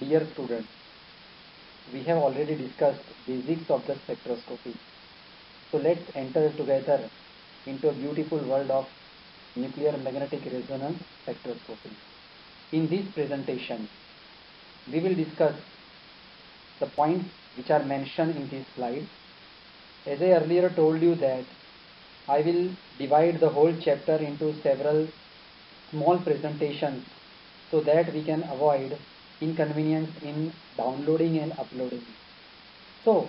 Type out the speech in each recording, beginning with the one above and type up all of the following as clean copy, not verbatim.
Dear students, we have already discussed basics of the spectroscopy. So let's enter together into a beautiful world of nuclear magnetic resonance spectroscopy. In this presentation, we will discuss the points which are mentioned in this slide. As I earlier told you that I will divide the whole chapter into several small presentations so that we can avoid inconvenience in downloading and uploading. So,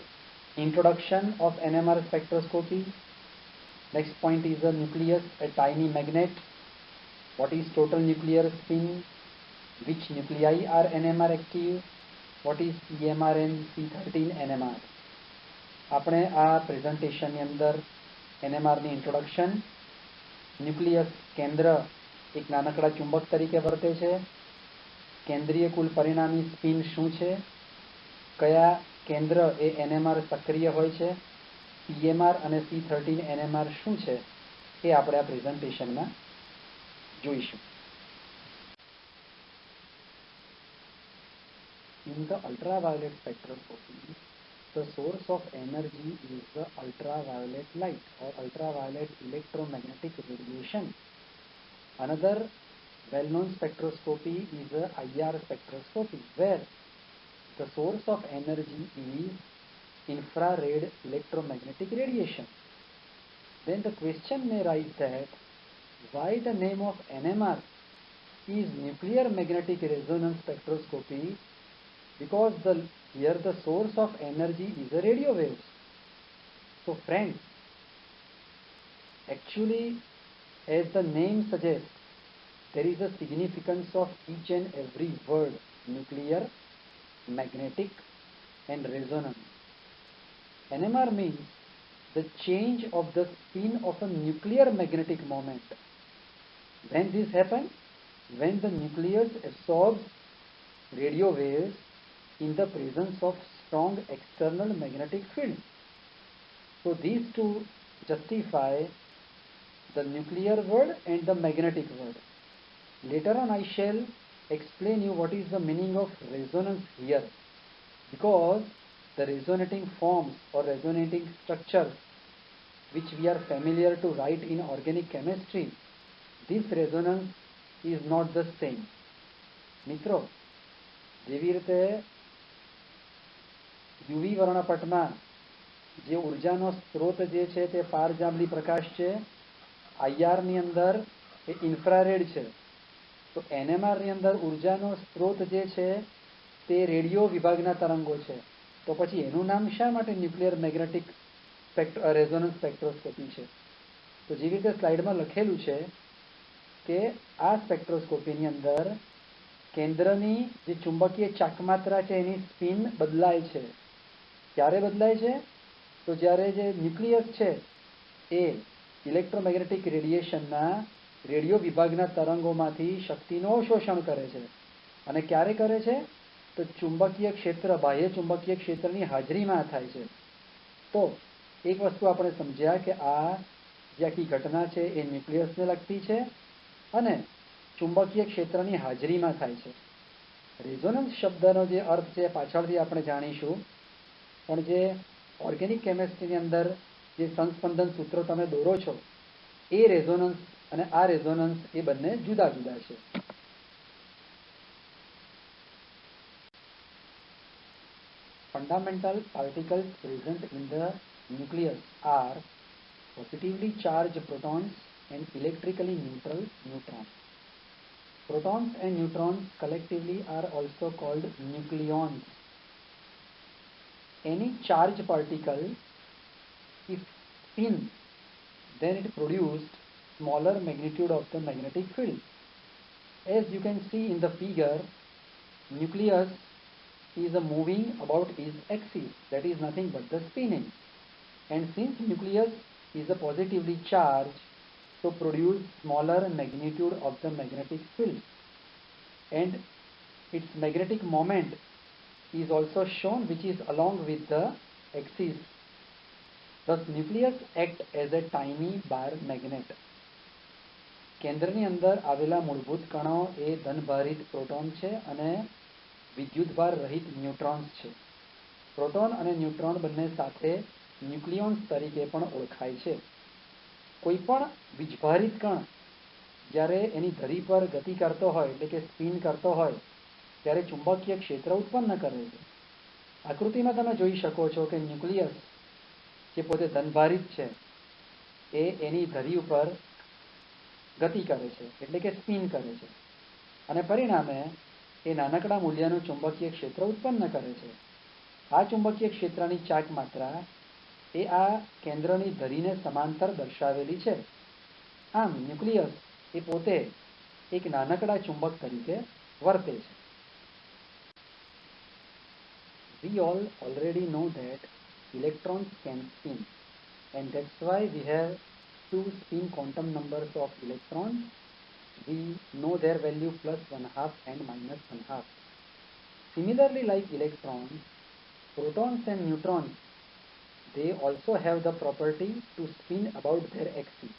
introduction of NMR spectroscopy. Next point is the nucleus, a tiny magnet. What is total nuclear spin? Which nuclei are NMR active? What is CMR and C13 NMR? આપણે આ પ્રેઝન્ટેશનની અંદર NMRની introduction, nucleus કેન્દ્ર એક નાનકડા ચુંબક તરીકે વર્તે છે, કેન્દ્રીય કુલ પરિણામી સ્પિન શું છે, કયા કેન્દ્ર એ NMR સક્રિય હોય છે, CMR અને C13 NMR શું છે એ આપણે આ પ્રેઝન્ટેશનમાં જોઈશું. In the ultraviolet spectroscopy, the source of energy is the ultraviolet light or ultraviolet electromagnetic radiation. Another well-known spectroscopy is the IR spectroscopy, where the source of energy is infrared electromagnetic radiation. Then the question may rise that why the name of NMR is nuclear magnetic resonance spectroscopy, because here the source of energy is a radio waves. So friends, actually as the name suggests, there is a significance of each and every word: nuclear, magnetic and resonance. NMR means the change of the spin of a nuclear magnetic moment. When this happens? When the nucleus absorbs radio waves in the presence of strong external magnetic field. So these two justify the nuclear word and the magnetic word. Later on I shall explain you what is the meaning of resonance here, because the resonating forms or resonating structures which we are familiar to write in organic chemistry, this resonance is not the same. મિત્રો, જેવી રીતે UV વર્ણપટમાં જે ઉર્જાનો સ્ત્રોત જે છે તે પારજાંબલી પ્રકાશ છે, IR ની અંદર એ ઇન્ફ્રારેડ છે, તો NMR ની અંદર ઉર્જાનો સ્ત્રોત જે છે તે રેડિયો વિભાગના તરંગો છે. તો પછી એનું નામ શા માટે ન્યુક્લિયર મેગ્નેટિક રેઝોનન્સ સ્પેક્ટ્રોસ્કોપી છે? તો જેવી રીતે સ્લાઇડમાં લખેલું છે કે આ સ્પેક્ટ્રોસ્કોપીની અંદર કેન્દ્રની જે ચુંબકીય ચાકમાત્રા છે એની સ્પિન બદલાય છે. ક્યારે બદલાય છે? તો જ્યારે જે ન્યુક્લિયસ છે એ ઇલેક્ટ્રોમેગ્નેટિક રેડિયેશનના રેડિયો વિભાગના તરંગોમાંથી શક્તિનું અવશોષણ કરે છે. અને ક્યારે કરે છે? તો ચુંબકીય ક્ષેત્ર, બાહ્ય ચુંબકીય ક્ષેત્રની હાજરીમાં થાય છે. તો એક વસ્તુ આપણે સમજ્યા કે આ જે આખી ઘટના છે એ ન્યુક્લિયસને લગતી છે અને ચુંબકીય ક્ષેત્રની હાજરીમાં થાય છે. રેઝોનન્સ શબ્દનો જે અર્થ છે પાછળથી આપણે જાણીશું, પણ જે ઓર્ગેનિક કેમિસ્ટ્રીની અંદર જે સંસ્પંદન સૂત્રો તમે દોરો છો એ રેઝોનન્સ અને આ રેઝોનન્સ એ બંને જુદા જુદા છે. Fundamental particles present in the nucleus are positively charged protons and electrically neutral neutrons. Protons and neutrons collectively are also called nucleons. Any charged particle, if spins, then it produced smaller magnitude of the magnetic field. As you can see in the figure, nucleus is moving about its axis, that is nothing but the spinning. And since nucleus is positively charged, so produce smaller magnitude of the magnetic field. And its magnetic moment is also shown, which is along with the axis. Thus nucleus acts as a tiny bar magnet. કેન્દ્રની અંદર આવેલા મૂળભૂત કણો એ ધનભારિત proton છે અને વિદ્યુતભાર રહિત ન્યુટ્રોન્સ છે. પ્રોટોન અને ન્યુટ્રોન બંને સાથે ન્યુક્લિયોન્સ તરીકે પણ ઓળખાય છે. કોઈ પણ વીજભારિત કણ જ્યારે એની ધરી પર ગતિ કરતો હોય એટલે કે સ્પિન કરતો હોય ત્યારે ચુંબકીય ક્ષેત્ર ઉત્પન્ન કરે છે. આકૃતિમાં તમે જોઈ શકો છો કે ન્યુક્લિયસ જે પોતે ધનભારિત છે એ એની ધરી ઉપર ગતિ કરે છે એટલે કે સ્પિન કરે છે અને પરિણામે એ નાનકડા મૂલ્યનું ચુંબકીય ક્ષેત્ર ઉત્પન્ન કરે છે. આ ચુંબકીય ક્ષેત્રની ચાક માત્રા એ આ કેન્દ્રની ધરીને સમાંતર દર્શાવેલી છે. આમ ન્યુક્લિયસ એ પોતે એક નાનકડા ચુંબક તરીકે વર્તે છે. We all already know that electrons can spin, and that's why we have two spin quantum numbers of electrons. We know their value +1/2 and -1/2. Similarly, like electrons, protons and neutrons, they also have the property to spin about their axis.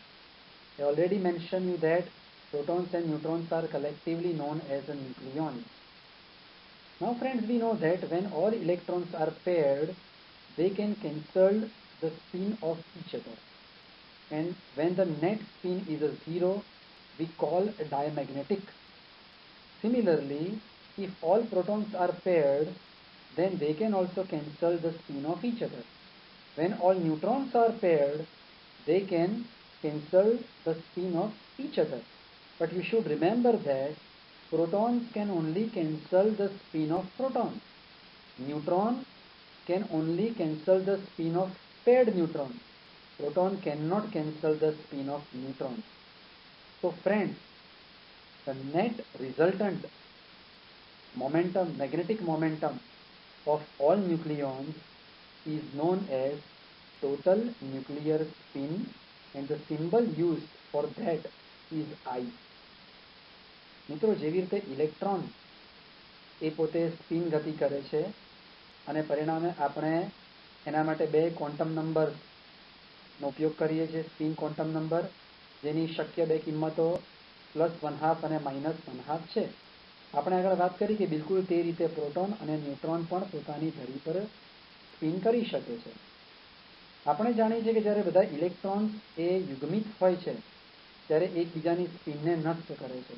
I already mentioned you that protons and neutrons are collectively known as a nucleon. Now friends, we know that when all electrons are paired, they can cancel the spin of each other. And when the net spin is a zero, we call a diamagnetic. Similarly, if all protons are paired, then they can also cancel the spin of each other. When all neutrons are paired, they can cancel the spin of each other. But you should remember that protons can only cancel the spin of protons. Neutron can only cancel the spin of paired neutrons. Proton cannot cancel the spin of neutrons. So friends, the net resultant momentum, magnetic momentum of all nucleons is known as total nuclear spin, and the symbol used for that is I. મિત્રો, જેવી રીતે electron એ પોતે spin ગતિ કરે છે અને પરિણામે આપણે એના માટે બે ક્વોન્ટમ નંબરનો ઉપયોગ કરીએ છીએ, સ્પિન ક્વોન્ટમ નંબર, જેની શક્ય બે કિંમતો +1/2 અને -1/2 છે. આપણે આગળ વાત કરી કે બિલકુલ તે રીતે પ્રોટોન અને ન્યુટ્રોન પણ પોતાની ધરી પર સ્પિન કરી શકે છે. આપણે જાણીએ છીએ કે જ્યારે બધા ઇલેક્ટ્રોન્સ એ યુગ્મિત હોય છે ત્યારે એકબીજાની સ્પિનને નષ્ટ કરે છે.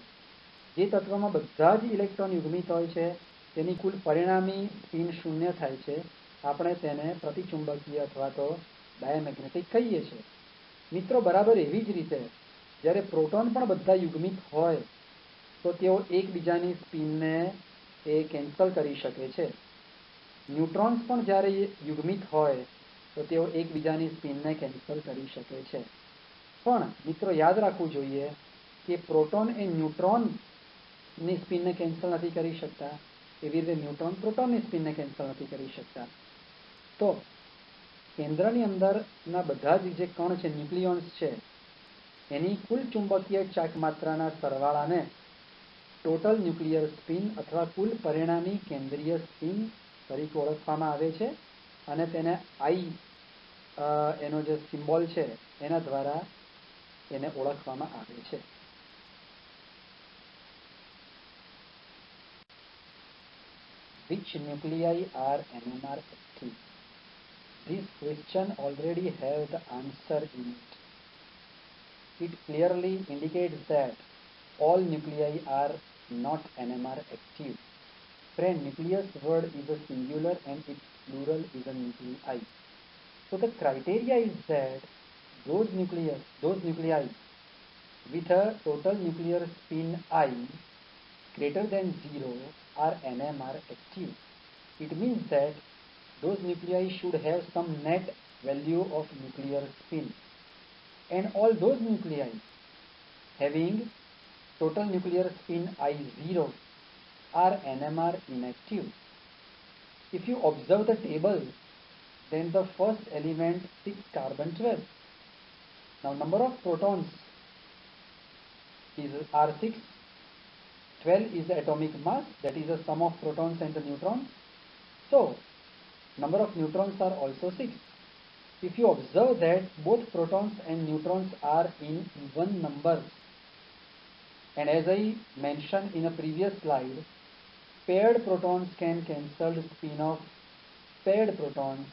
જે તત્વમાં બધા જ ઇલેક્ટ્રોન યુગ્મિત હોય છે તેની કુલ પરિણામી સ્પિન શૂન્ય થાય છે. આપણે તેને પ્રતિચુંબકીય અથવા તો ડાયામેગ્નેટિક કહીએ છીએ. મિત્રો, બરાબર એવી જ રીતે જ્યારે પ્રોટોન પણ બધા યુગ્મિત હોય તો તેઓ એકબીજાની સ્પિનને એ કેન્સલ કરી શકે છે. ન્યુટ્રોન્સ પણ જ્યારે યુગ્મિત હોય તો તેઓ એકબીજાની સ્પિનને કેન્સલ કરી શકે છે. પણ મિત્રો, યાદ રાખવું જોઈએ કે પ્રોટોન એ ન્યુટ્રોનની સ્પિનને કેન્સલ નથી કરી શકતા, એવી રીતે ન્યુટ્રોન પ્રોટોનની સ્પિનને કેન્સલ નથી કરી શકતા. તો કેન્દ્રની અંદરના બધા જ જે કણ છે, ન્યુક્લિયોન્સ છે, એની કુલ ચુંબકીય ચાક માત્રાના સરવાળાને ટોટલ ન્યુક્લિયર સ્પિન અથવા કુલ પરિણામી કેન્દ્રીય સ્પિન તરીકે ઓળખવામાં આવે છે અને તેને આઈ એનો જે સિમ્બોલ છે એના દ્વારા એને ઓળખવામાં આવે છે. Which nuclei are NMR active? This question already have the answer in it. It clearly indicates that all nuclei are not NMR active. Friend, nucleus word is a singular and its plural is a nuclei. So the criteria is that those nuclei with a total nuclear spin I greater than 0 are NMR active. It means that those nuclei should have some net value of nuclear spin, and all those nuclei having total nuclear spin I0 are NMR inactive. If you observe the table, then the first element is carbon 12. Now number of protons is R6, 12 is the atomic mass, that is the sum of protons and the neutrons. So number of neutrons are also 6. If you observe that both protons and neutrons are in even numbers, and as I mentioned in a previous slide, paired protons can cancel the spin of paired protons,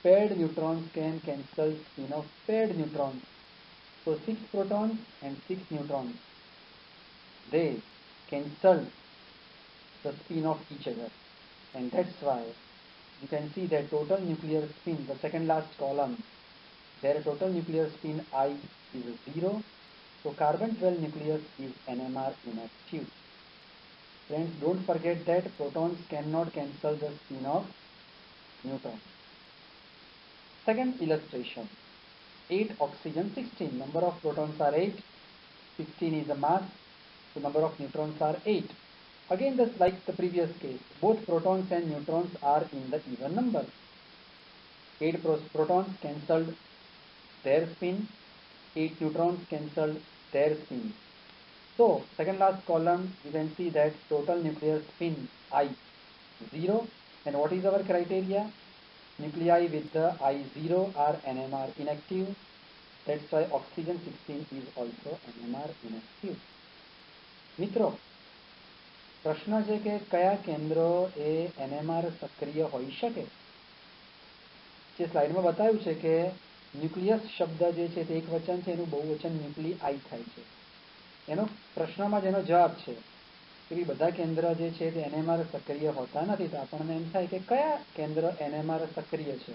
paired neutrons can cancel spin of paired neutrons. So 6 protons and 6 neutrons, they cancel the spin of each other, and that's why you can see that total nuclear spin, the second last column, their total nuclear spin I is 0. So carbon 12 nucleus is NMR inactive. Friends, don't forget that protons cannot cancel the spin of neutron. Second illustration, 8 oxygen 16. Number of protons are 8, 16 is the mass, so number of neutrons are 8. Again, just like the previous case, both protons and neutrons are in the even number. 8 protons cancelled their spin, 8 neutrons cancelled their spin. So, second last column, you can see that total nuclear spin I 0. And what is our criteria? Nuclei with the I 0 are NMR inactive. That's why oxygen 16 is also NMR inactive. મિત્રો, પ્રશ્ન છે કે કયા કેન્દ્રો એ NMR સક્રિય હોઈ શકે? જે સ્લાઇડમાં બતાવ્યું છે કે ન્યુક્લિયસ શબ્દ જે છે તે એક વચન છે, એનું બહુવચન ન્યુક્લિઆઈ થાય છે. એનો પ્રશ્નમાં જેનો જવાબ છે કે બધા કેન્દ્ર જે છે તે NMR સક્રિય હોતા નથી, તો આપણને એમ થાય કે કયા કેન્દ્ર NMR સક્રિય છે?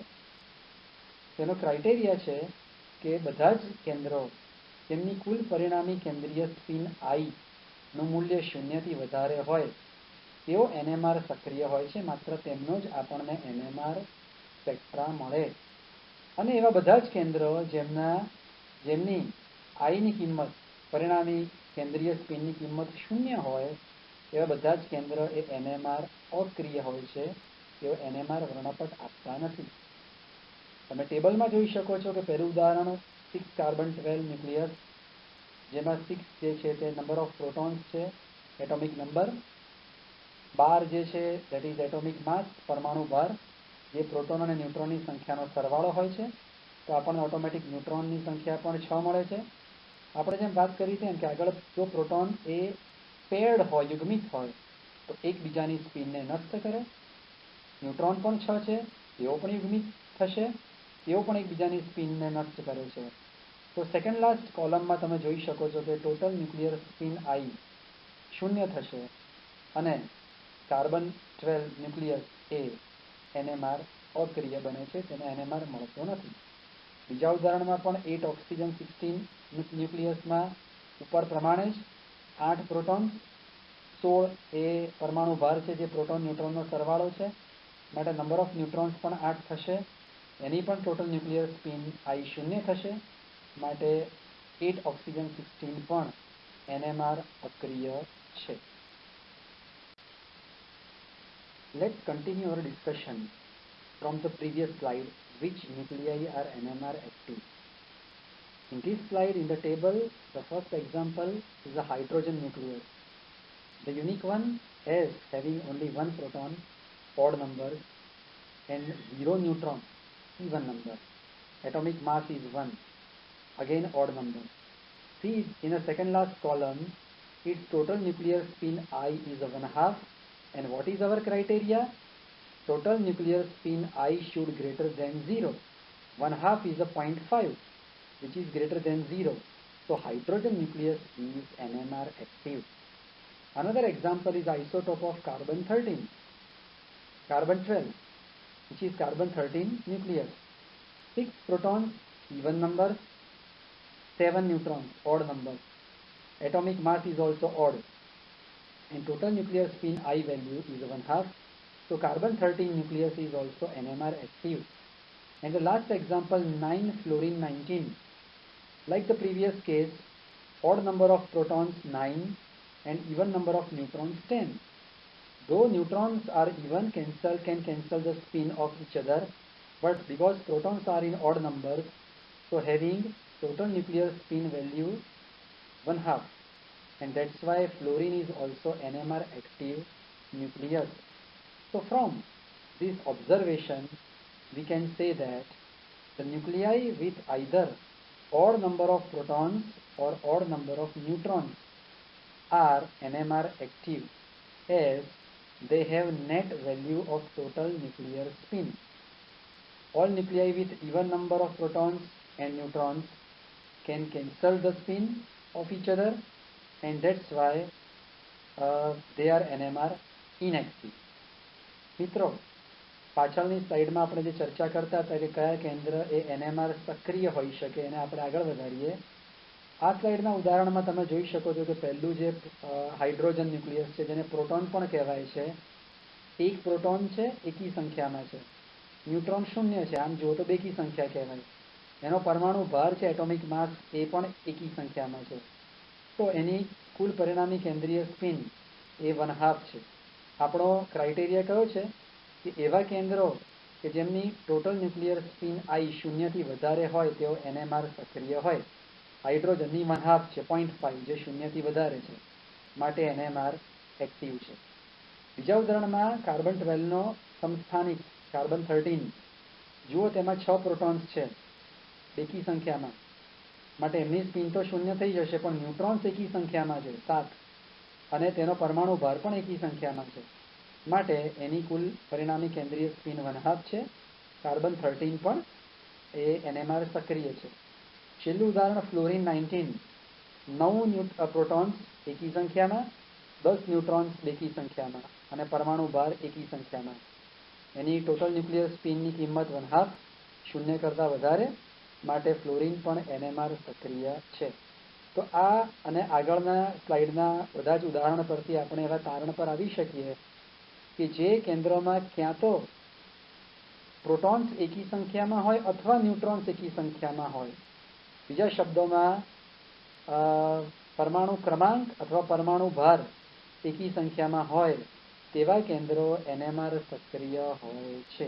તેનો ક્રાઇટેરિયા છે કે બધા જ કેન્દ્રો જેમની કુલ પરિણામી કેન્દ્રીય સ્પિન I નું મૂલ્ય 0 થી વધારે હોય તેઓ NMR સક્રિય હોય છે. માત્ર તેમનો જ આપણને NMR સ્પેક્ટ્રા મળે. અને એવા બધા જ કેન્દ્રો જેમની I ની કિંમત, પરિણામી કેન્દ્રીય સ્પિનની કિંમત 0 હોય, એવા બધા જ કેન્દ્ર એ NMR અક્રિય હોય છે. તેઓ NMR વર્ણપટ આપતા નથી. તમે ટેબલમાં જોઈ શકો છો કે પહેલું ઉદાહરણ 6 કાર્બન 12 ન્યુક્લિયસ, જેમાં 6 જે છે તે નંબર ઓફ પ્રોટોન્સ છે, એટોમિક નંબર. 12 જે છે દેટ ઇઝ એટોમિક માસ, પરમાણુ ભાર, જે પ્રોટોન અને ન્યુટ્રોનની સંખ્યાનો સરવાળો હોય છે. તો આપણને ઓટોમેટિક ન્યુટ્રોનની સંખ્યા પણ 6 મળે છે. આપણે જેમ વાત કરી તેમ કે આગળ જો પ્રોટોન એ પેર્ડ હોય, યુગ્મિત હોય, તો એકબીજાની સ્પિનને નષ્ટ કરે. ન્યુટ્રોન પણ 6 છે, તેઓ પણ યુગ્મિત થશે, તેઓ પણ એકબીજાની સ્પિનને નષ્ટ કરે છે. તો સેકન્ડ લાસ્ટ કોલમમાં તમે જોઈ શકો છો કે ટોટલ ન્યુક્લિયર સ્પિન I 0 થશે અને કાર્બન 12 ન્યુક્લિયસ એ NMR અક્રિય બને છે, તેને NMR મળતો નથી. બીજા ઉદાહરણમાં પણ 8 ઓક્સિજન 16 ન્યુક્લિયસમાં ઉપર પ્રમાણે જ 8 પ્રોટોન્સ, 16 એ પરમાણુ ભાર છે, જે પ્રોટોન ન્યુટ્રોનનો સરવાળો છે, માટે નંબર ઓફ ન્યુટ્રોન્સ પણ 8 થશે. એની પણ ટોટલ ન્યુક્લિયર સ્પિન I 0 થશે, માટે 8 ઓક્સિજન 16 પણ NMR અક્રિય છે. Let's continue our discussion from the previous slide, which nuclei are NMR active. In this slide, in the table, the first example is a hydrogen nucleus. The unique one is having only 1 proton, odd number, and 0 neutron, even number. Atomic mass is 1, again odd number. See, in the second last column, its total nuclear spin I is a 1/2. And what is our criteria? Total nuclear spin I should greater than 0. 1/2 is a 0.5, which is greater than 0. So hydrogen nucleus is NMR active. Another example is isotope of carbon 13, carbon 12, which is carbon 13 nucleus. 6 protons, even numbers, 7 neutrons, odd numbers. Atomic mass is also odd. And total nuclear spin I value is 1/2. So carbon 13 nucleus is also NMR active. And the last example, 9 fluorine 19. Like the previous case, odd number of protons 9 and even number of neutrons 10. Though neutrons are even, can cancel the spin of each other, but because protons are in odd numbers, so having total nuclear spin value 1/2. And that's why fluorine is also NMR active nucleus. So from this observation, we can say that the nuclei with either odd number of protons or odd number of neutrons are NMR active, as they have net value of total nuclear spin. All nuclei with even number of protons and neutrons can cancel the spin of each other, and that's why they are NMR inactive. મિત્રો, પાછળની સ્લાઇડમાં આપણે જે ચર્ચા કરતા હતા કે કયા કેન્દ્ર એ NMR સક્રિય હોઈ શકે એને આપણે આગળ વધારીએ. આ સ્લાઇડના ઉદાહરણમાં તમે જોઈ શકો છો કે પહેલું જે હાઇડ્રોજન ન્યુક્લિયસ છે જેને પ્રોટોન પણ કહેવાય છે, એક પ્રોટોન છે એકી સંખ્યામાં છે, ન્યુટ્રોન શૂન્ય છે, આમ જુઓ તો બેકી સંખ્યા કહેવાય. એનો પરમાણુ ભાર છે એટોમિક માસ એ પણ એકી સંખ્યામાં છે. તો એની કુલ પરિણામી કેન્દ્રીય સ્પિન એ 1/2 છે. આપણો ક્રાઇટેરિયા કયો છે કે એવા કેન્દ્રો કે જેમની ટોટલ ન્યુક્લિયર સ્પિન આઈ શૂન્યથી વધારે હોય તેઓ NMR સક્રિય હોય. હાઇડ્રોજનની 1/2 છે, 0.5, જે શૂન્યથી વધારે છે, માટે NMR એક્ટિવ છે. બીજા ઉદાહરણમાં કાર્બન 12નો સમસ્થાનિક કાર્બન 13, જુઓ તેમાં 6 પ્રોટોન્સ છે એકી સંખ્યામાં, માટે એમની સ્પિન તો શૂન્ય થઈ જશે, પણ ન્યુટ્રોન્સ એકી સંખ્યામાં છે 7, અને તેનો પરમાણુ ભાર પણ એકી સંખ્યામાં છે, માટે એની કુલ પરિણામી કેન્દ્રીય સ્પિન 1/2 છે. કાર્બન 13 પણ એ NMR સક્રિય છે. છેલ્લું ઉદાહરણ ફ્લોરિન 19, 9 પ્રોટોન્સ એકી સંખ્યામાં, 10 ન્યુટ્રોન્સ બેકી સંખ્યામાં, અને પરમાણુ ભાર એકી સંખ્યામાં. એની ટોટલ ન્યુક્લિયર સ્પિનની કિંમત 1/2, શૂન્ય કરતાં વધારે, માટે ફ્લોરિન પણ NMR સક્રિય છે. તો આ અને આગળના સ્લાઇડના બધા જ ઉદાહરણ પરથી આપણે એવા તારણ પર આવી શકીએ કે જે કેન્દ્રોમાં ક્યાં તો પ્રોટોન્સ એકી સંખ્યામાં હોય અથવા ન્યુટ્રોન્સ એકી સંખ્યામાં હોય, બીજા શબ્દોમાં પરમાણુ ક્રમાંક અથવા પરમાણુ ભાર એકી સંખ્યામાં હોય, તેવા કેન્દ્રો NMR સક્રિય હોય છે.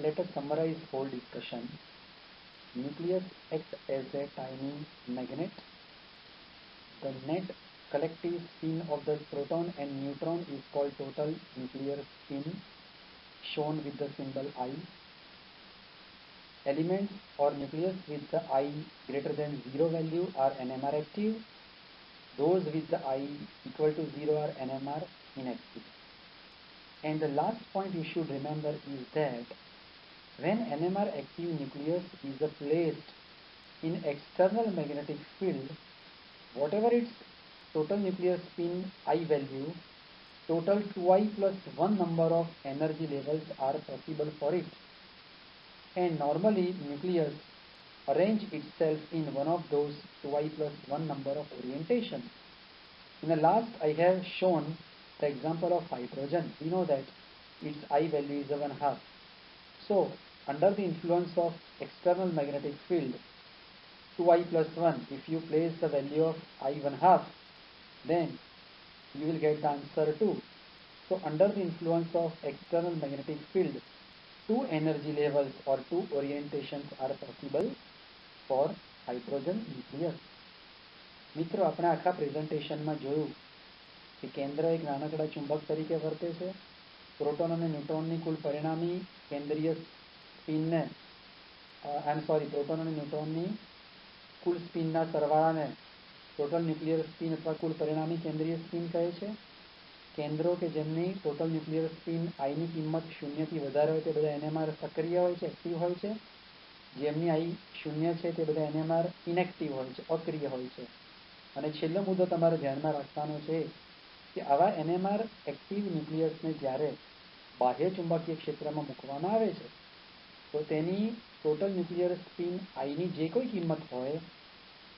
Let us summarize whole discussion. Nucleus acts as a tiny magnet. The net collective spin of the proton and neutron is called total nuclear spin, shown with the symbol I. Elements or nucleus with the I greater than 0 value are NMR active. Those with the I equal to 0 are NMR inactive. And the last point you should remember is that when NMR active nucleus is placed in external magnetic field, whatever its total nuclear spin I value, total 2I plus 1 number of energy levels are possible for it. And normally nucleus arrange itself in one of those 2I plus 1 number of orientation. In the last I have shown the example of hydrogen. We know that its I value is 1/2. So, under the influence of external magnetic field 2I plus 1, if you place the value of I 1/2, then you will get the answer 2. So, under the influence of external magnetic field, 2 energy levels or 2 orientations are possible for hydrogen nucleus. મિત્રો, આપણે આખા પ્રેઝન્ટેશનમાં જોયું કે કેન્દ્ર એક નાનકડા ચુંબક તરીકે વર્તે છે. પ્રોટોન અને ન્યુટ્રોનની કુલ પરિણામી કેન્દ્રીય સ્પિનને પ્રોટોન અને ન્યુટ્રોનની કુલ સ્પિનના સરવાળાને ટોટલ ન્યુક્લિયર સ્પિન અથવા કુલ પરિણામી કેન્દ્રીય સ્પિન કહે છે. કેન્દ્રો કે જેમની ટોટલ ન્યુક્લિયર સ્પિન આઈની કિંમત શૂન્યથી વધારે હોય તે બધા NMR સક્રિય હોય છે, એક્ટિવ હોય છે. જેમની આઈ શૂન્ય છે તે બધા NMR ઇનએક્ટિવ હોય છે, અક્રિય હોય છે. અને છેલ્લો મુદ્દો તમારે ધ્યાનમાં રાખવાનો છે કે આવા NMR એક્ટિવ ન્યુક્લિયસને જ્યારે બાહ્ય ચુંબકીય ક્ષેત્રમાં મૂકવામાં આવે છે તો તેની ટોટલ ન્યુક્લિયર સ્પિન આઈની જે કોઈ કિંમત હોય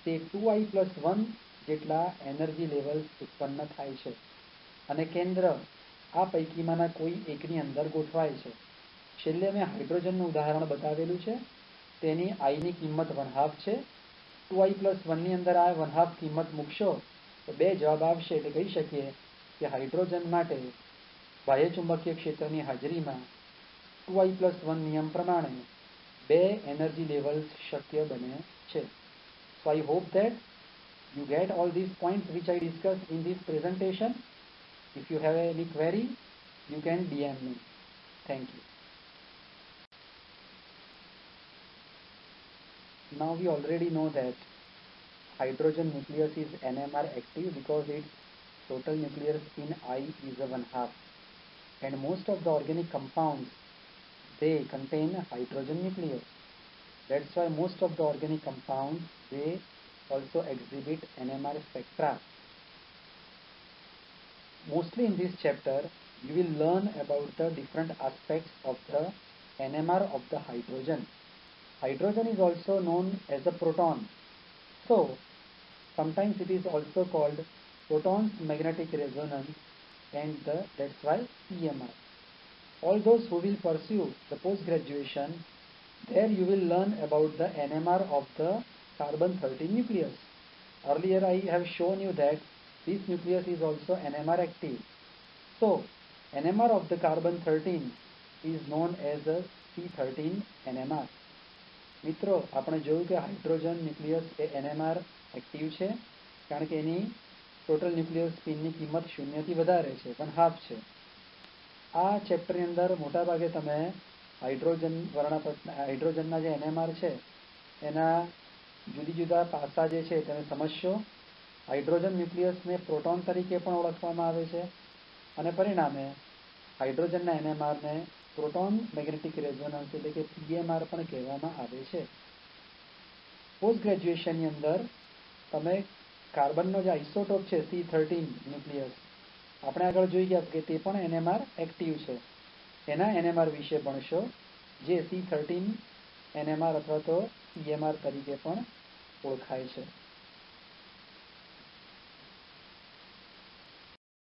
તે 2I plus 1 જેટલા એનર્જી લેવલ્સ ઉત્પન્ન થાય છે, અને કેન્દ્ર આ પૈકીમાંના કોઈ એકની અંદર ગોઠવાય છે. છેલ્લે મેં હાઇડ્રોજનનું ઉદાહરણ બતાવેલું છે, તેની આઈની કિંમત 1/2 છે. 2I plus 1ની અંદર આ 1/2 કિંમત મૂકશો તો 2 જવાબ આવશે. એટલે કહી શકીએ કે હાઇડ્રોજન માટે બાહ્ય ચુંબકીય ક્ષેત્રની હાજરીમાં 2I plus 1 નિયમ પ્રમાણે 2 એનર્જી લેવલ્સ શક્ય બને છે. So I hope that you get all these points which I discussed in this presentation. If you have any query, you can DM me. Thank you. Now we already know that hydrogen nucleus is NMR active because its total nuclear spin I is a 1/2, and most of the organic compounds, they contain hydrogen nucleus. That's why most of the organic compounds, they also exhibit NMR spectra. Mostly in this chapter, you will learn about the different aspects of the NMR of the hydrogen. Hydrogen is also known as a proton. So, sometimes it is also called proton's magnetic resonance, and that's why PMR. All those who will pursue the post-graduation, there you will learn about the NMR of the carbon-13 nucleus. Earlier I have shown you that this nucleus is also NMR active. So, NMR of the carbon-13 is known as a C13 NMR. મિત્રો, આપણે જોયું કે hydrogen nucleus એ NMR active છે, કારણ કે એની total nuclear સ્પિનની કિંમત 0થી વધારે છે, 1/2 છે. આ ચેપ્ટરની અંદર મોટાભાગે તમે હાઇડ્રોજનના જે NMR છે એના જુદી જુદા પાસા જે છે તેને સમજશો. હાઇડ્રોજન ન્યુક્લિયસને પ્રોટોન તરીકે પણ ઓળખવામાં આવે છે, અને પરિણામે હાઇડ્રોજનના NMRને પ્રોટોન મેગ્નેટિક રેઝોનન્સ એટલે કે PMR પણ કહેવામાં આવે છે. પોસ્ટ ગ્રેજ્યુએશનની અંદર તમે કાર્બનનો જે આઇસોટોપ છે C13 ન્યુક્લિયસ, આપણે આગળ જોઈ ગયા કે તે પણ NMR એક્ટિવ છે, એના NMR વિશે ભણશો, જે C13 NMR અથવા તો PMR તરીકે પણ ઓળખાય છે.